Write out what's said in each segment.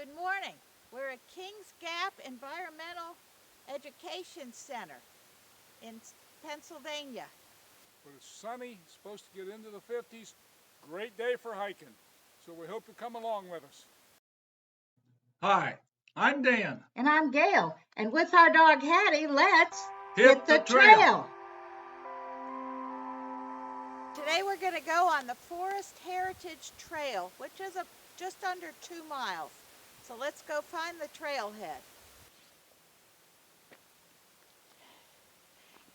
Good morning. We're at Kings Gap Environmental Education Center in Pennsylvania. But it's sunny, it's supposed to get into the 50s. Great day for hiking. So we hope you come along with us. Hi, I'm Dan. And I'm Gail. And with our dog Hattie, let's Hit the trail. Today we're going to go on the Forest Heritage Trail, which is just under 2 miles. So let's go find the trailhead.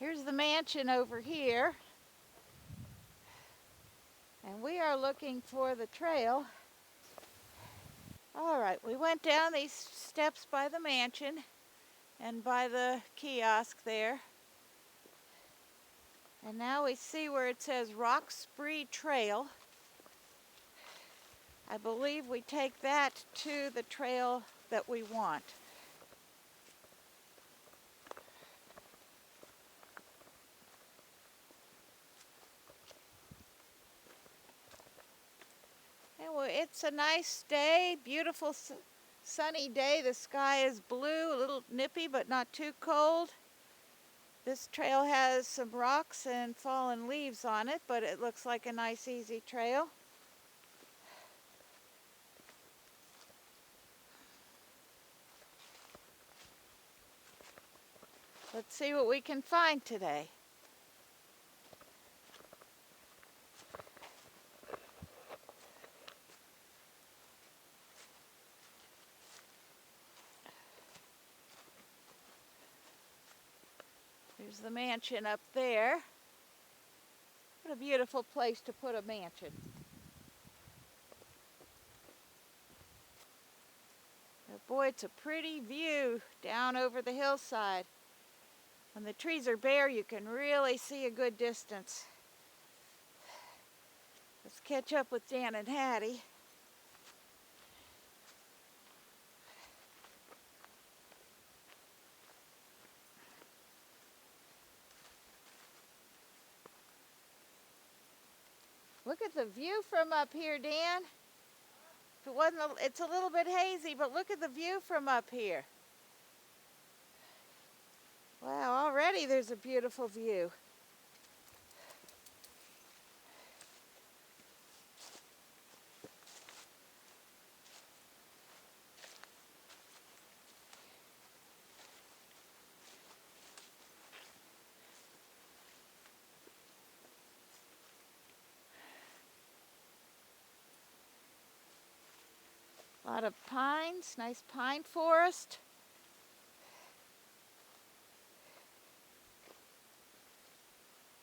Here's the mansion over here. And we are looking for the trail. All right, we went down these steps by the mansion and by the kiosk there. And now we see where it says Roxbury Trail. I believe we take that to the trail that we want. And it's a nice day, beautiful sunny day. The sky is blue, a little nippy but not too cold. This trail has some rocks and fallen leaves on it, but it looks like a nice easy trail. Let's see what we can find today. There's the mansion up there. What a beautiful place to put a mansion. But boy, it's a pretty view down over the hillside. When the trees are bare, you can really see a good distance. Let's catch up with Dan and Hattie. Look at the view from up here, Dan. If it wasn't, it's a little bit hazy, but look at the view from up here. Wow, already there's a beautiful view. A lot of pines, nice pine forest.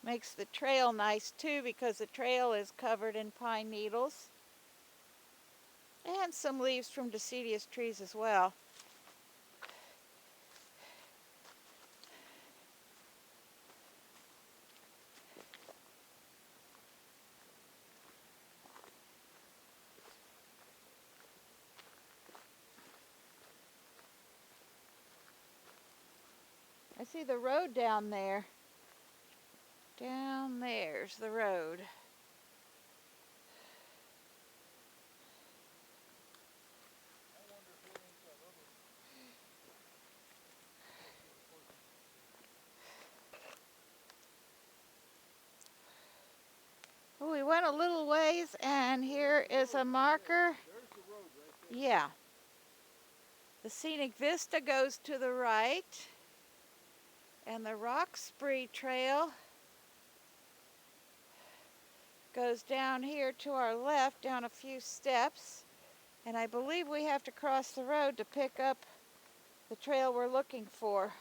Makes the trail nice too because the trail is covered in pine needles. And some leaves from deciduous trees as well. I see the road down there. Down there's the road. Oh, we went a little ways and here is a marker. Yeah. The scenic vista goes to the right. And the Roxbury Trail goes down here to our left, down a few steps. And I believe we have to cross the road to pick up the trail we're looking for.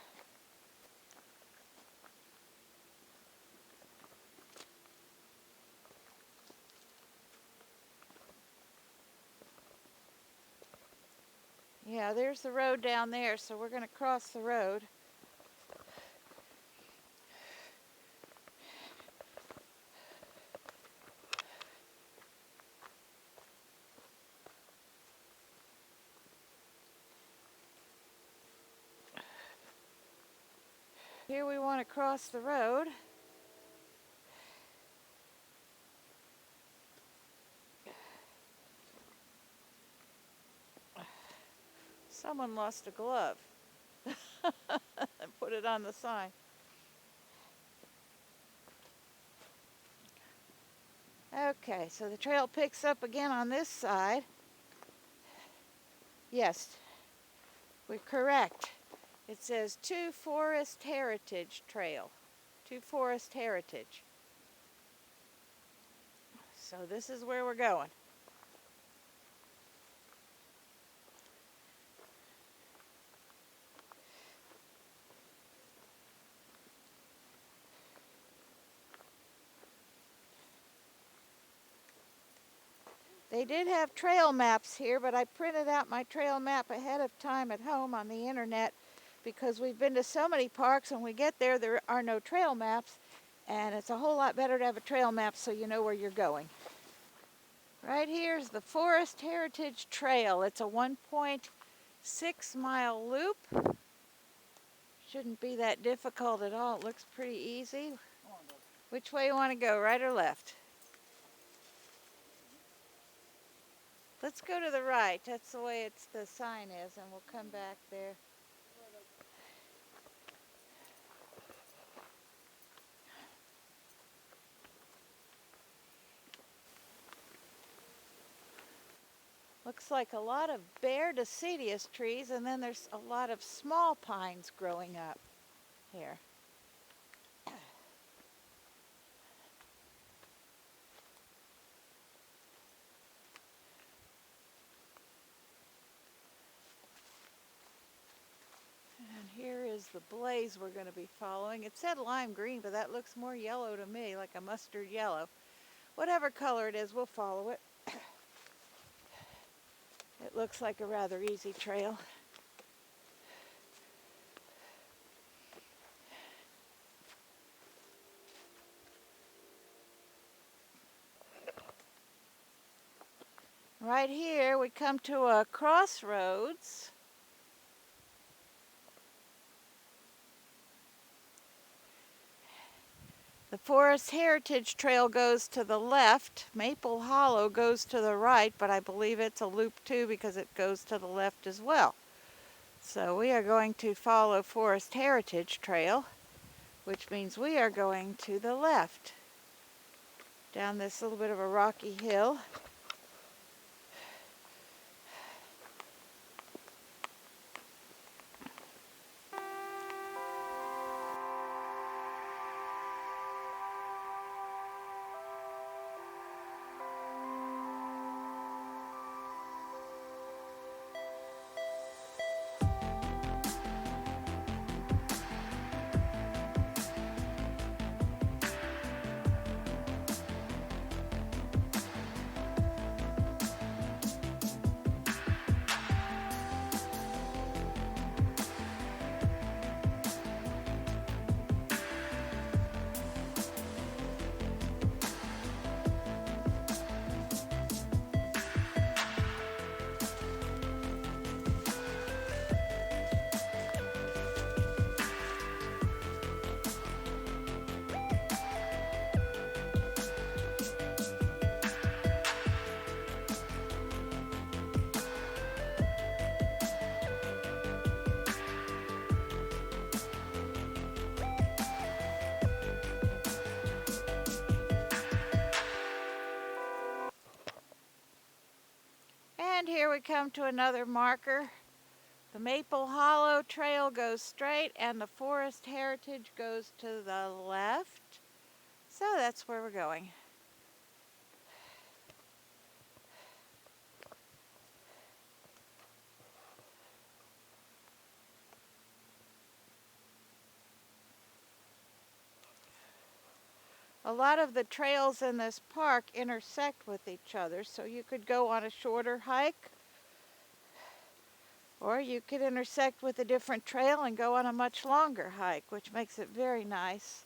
Yeah, there's the road down there, so we're going to cross the road. Here we want to cross the road. Someone lost a glove and put it on the sign. Okay, so the trail picks up again on this side. Yes, we're correct. It says to Forest Heritage Trail. To Forest Heritage. So this is where we're going. They did have trail maps here, but I printed out my trail map ahead of time at home on the internet because we've been to so many parks and when we get there are no trail maps, and it's a whole lot better to have a trail map so you know where you're going. Right here's the Forest Heritage Trail. It's a 1.6-mile loop. Shouldn't be that difficult at all. It looks pretty easy. Which way you want to go, right or left? Let's go to the right. That's the way the sign is, and we'll come back there. Looks like a lot of bare deciduous trees, and then there's a lot of small pines growing up here. And here is the blaze we're going to be following. It said lime green, but that looks more yellow to me, like a mustard yellow. Whatever color it is, we'll follow it. It looks like a rather easy trail. Right here, we come to a crossroads. The Forest Heritage Trail goes to the left. Maple Hollow goes to the right, but I believe it's a loop too because it goes to the left as well. So we are going to follow Forest Heritage Trail, which means we are going to the left, down this little bit of a rocky hill. And here we come to another marker. The Maple Hollow Trail goes straight and the Forest Heritage goes to the left. So that's where we're going. A lot of the trails in this park intersect with each other, so you could go on a shorter hike, or you could intersect with a different trail and go on a much longer hike, which makes it very nice.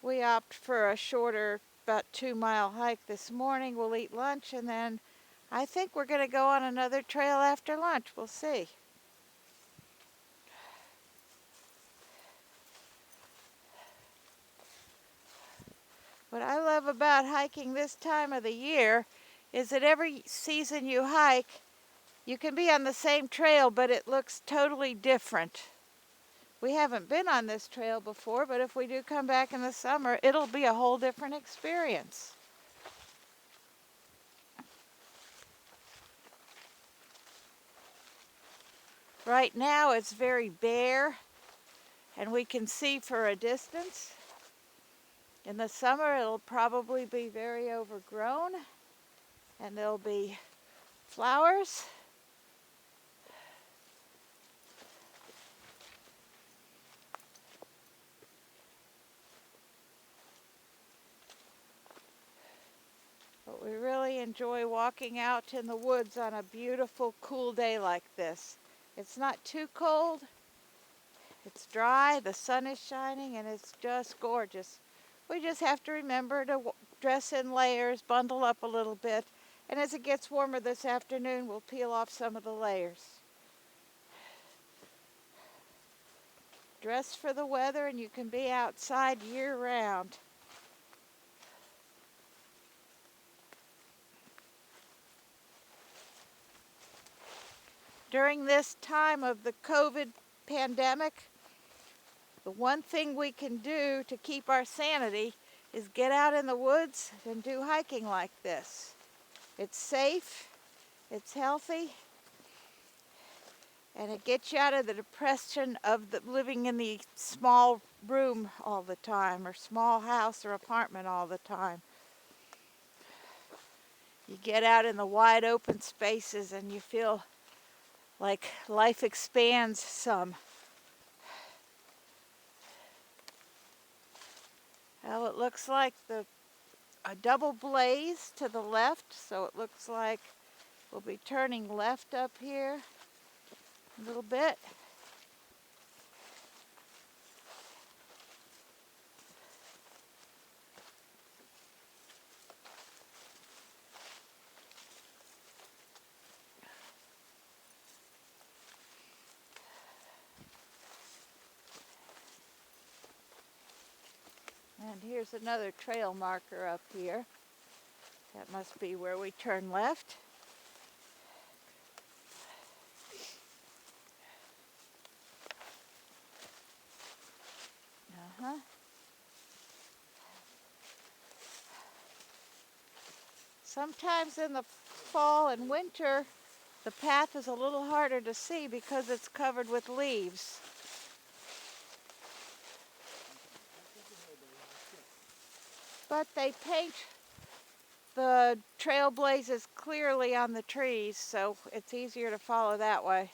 We opt for a shorter, about 2-mile hike this morning. We'll eat lunch, and then I think we're going to go on another trail after lunch. We'll see. What I love about hiking this time of the year is that every season you hike, you can be on the same trail, but it looks totally different. We haven't been on this trail before, but if we do come back in the summer, it'll be a whole different experience. Right now it's very bare and we can see for a distance. In the summer it'll probably be very overgrown and there'll be flowers. But we really enjoy walking out in the woods on a beautiful, cool day like this. It's not too cold, it's dry, the sun is shining, and it's just gorgeous. We just have to remember to dress in layers, bundle up a little bit, and as it gets warmer this afternoon, we'll peel off some of the layers. Dress for the weather, and you can be outside year-round. During this time of the COVID pandemic, the one thing we can do to keep our sanity is get out in the woods and do hiking like this. It's safe, it's healthy, and it gets you out of the depression of living in the small room all the time, or small house or apartment all the time. You get out in the wide open spaces and you feel like life expands some. Well, it looks like a double blaze to the left, so it looks like we'll be turning left up here a little bit. And here's another trail marker up here. That must be where we turn left. Sometimes in the fall and winter, the path is a little harder to see because it's covered with leaves. But they paint the trailblazes clearly on the trees, so it's easier to follow that way.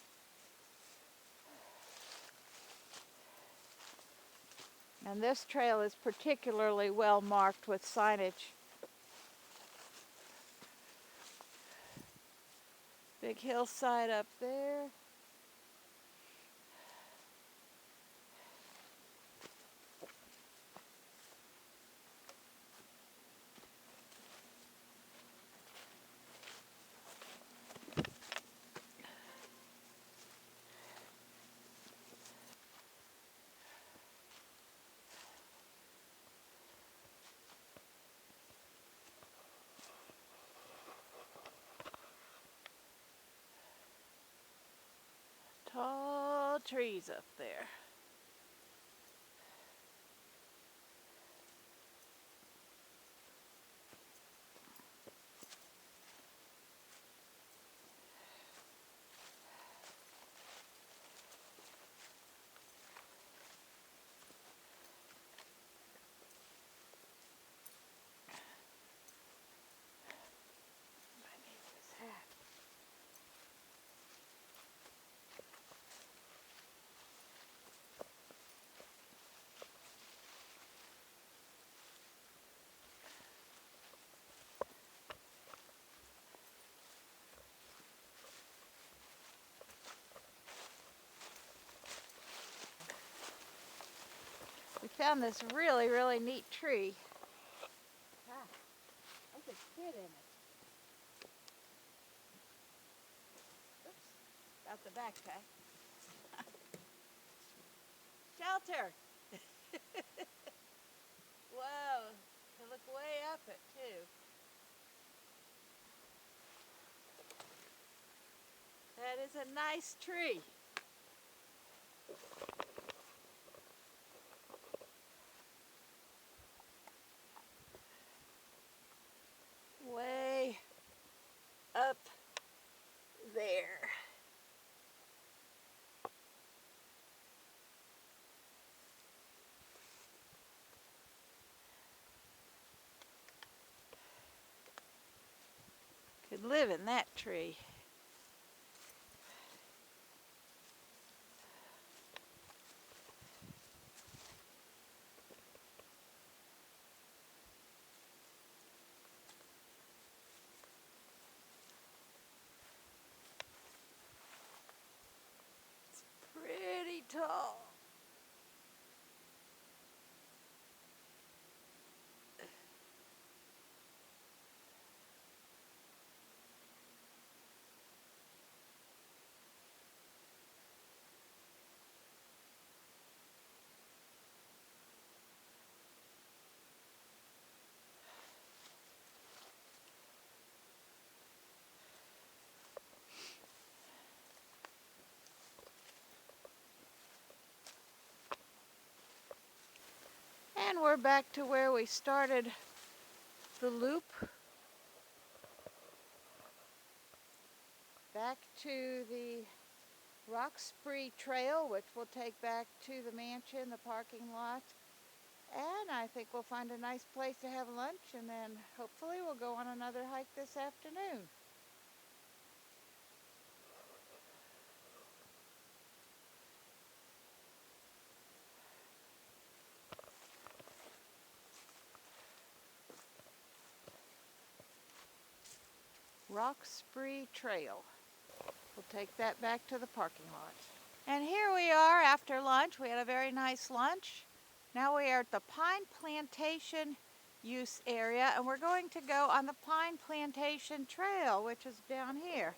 And this trail is particularly well marked with signage. Big hillside up there. Tall trees up there. We found this really, really neat tree. I could fit in it. Oops, got the backpack. Shelter! Whoa, to look way up it too. That is a nice tree. Way up there. Could live in that tree. It's pretty tall. And we're back to where we started the loop. Back to the Roxbury Trail, which we'll take back to the mansion, the parking lot. And I think we'll find a nice place to have lunch, and then hopefully we'll go on another hike this afternoon. Roxbury Trail. We'll take that back to the parking lot. And here we are after lunch. We had a very nice lunch. Now we are at the Pine Plantation use area, and we're going to go on the Pine Plantation Trail, which is down here.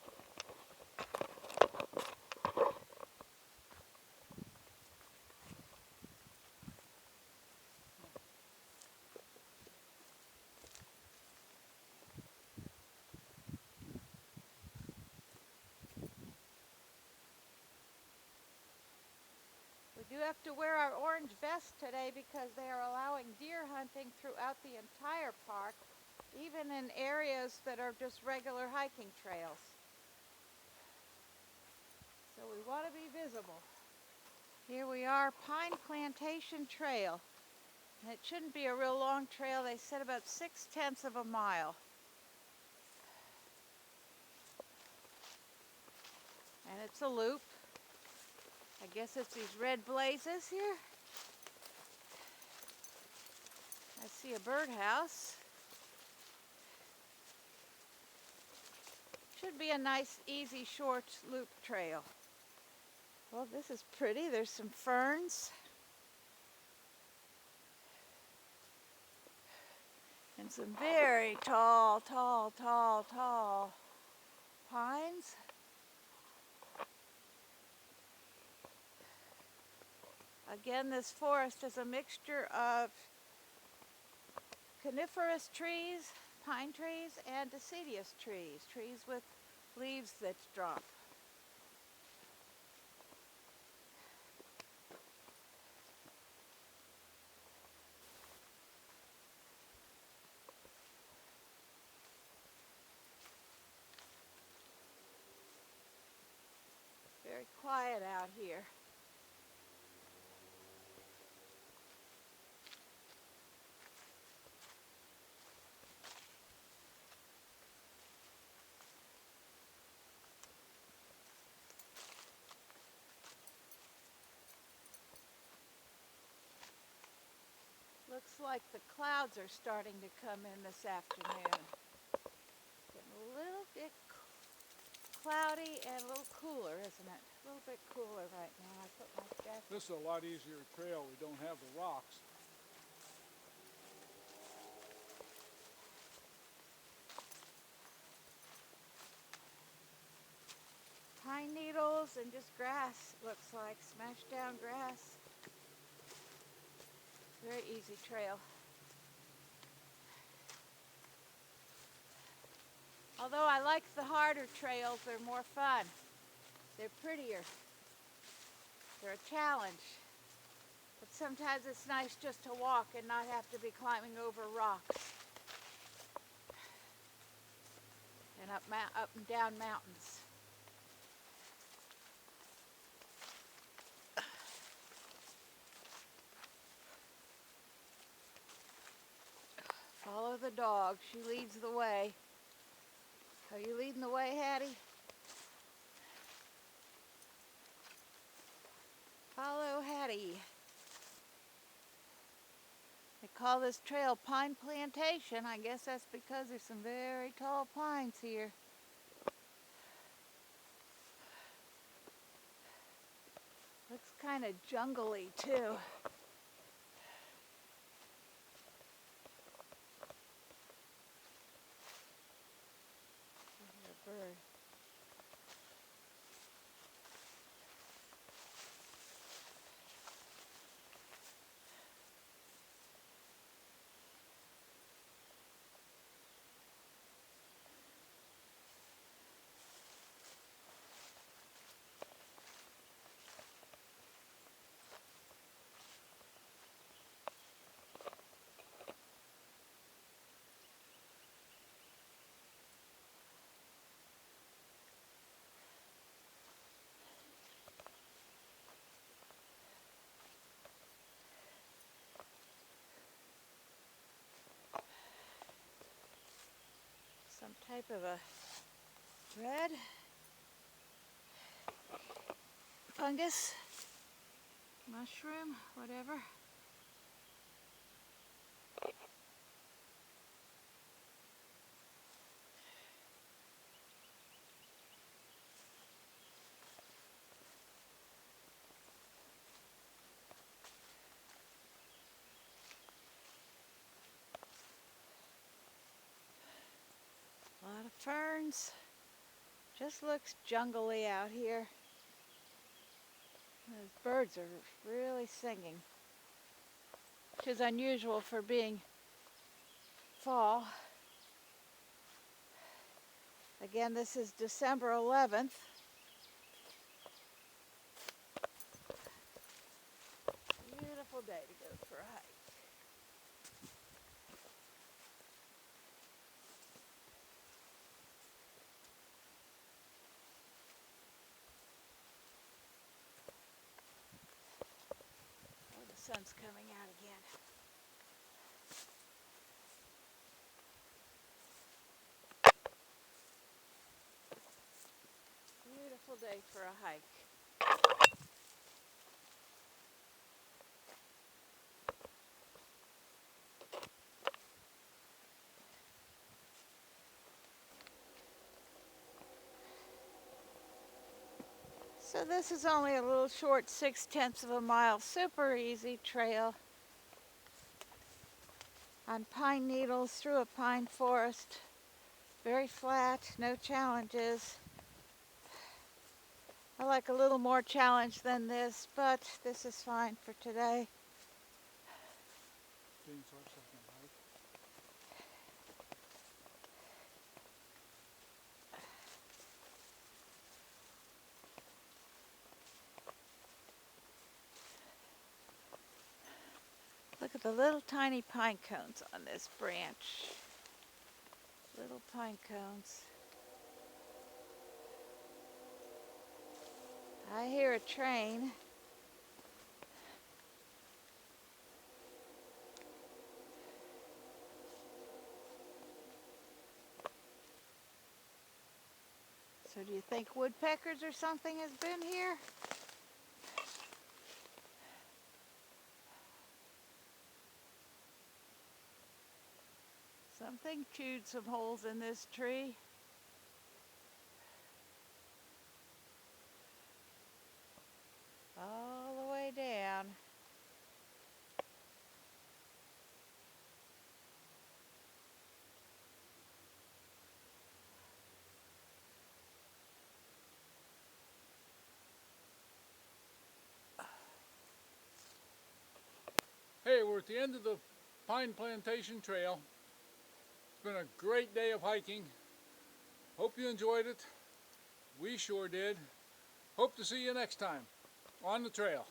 We do have to wear our orange vest today because they are allowing deer hunting throughout the entire park, even in areas that are just regular hiking trails. So we want to be visible. Here we are, Pine Plantation Trail. And it shouldn't be a real long trail. They said about 6/10 of a mile. And it's a loop. I guess it's these red blazes here. I see a birdhouse. Should be a nice, easy, short loop trail. Well, this is pretty. There's some ferns. And some very tall, tall, tall, tall pines. Again, this forest is a mixture of coniferous trees, pine trees, and deciduous trees, trees with leaves that drop. Very quiet out here. Looks like the clouds are starting to come in this afternoon. Getting a little bit cloudy and a little cooler, isn't it? A little bit cooler right now. I put my jacket. This is a lot easier trail. We don't have the rocks. Pine needles and just grass, looks like, smashed down grass. Very easy trail. Although I like the harder trails, they're more fun. They're prettier. They're a challenge. But sometimes it's nice just to walk and not have to be climbing over rocks and up and down mountains. Follow the dog. She leads the way. Are you leading the way, Hattie? Follow Hattie. They call this trail Pine Plantation. I guess that's because there's some very tall pines here. Looks kind of jungly too. There's a bird. Some type of a red fungus, mushroom, whatever. A lot of ferns. Just looks jungly out here. Those birds are really singing, which is unusual for being fall. Again, this is December 11th. Beautiful day to go for a hike. Oh, the sun's coming out again. Beautiful day for a hike. So this is only a little short 6/10 of a mile, super easy trail on pine needles through a pine forest. Very flat, no challenges. I like a little more challenge than this, but this is fine for today. Look at the little tiny pine cones on this branch. Little pine cones. I hear a train. So do you think woodpeckers or something has been here? Something chewed some holes in this tree. All the way down. Hey, we're at the end of the Pine Plantation Trail. It's been a great day of hiking. Hope you enjoyed it. We sure did. Hope to see you next time on the trail.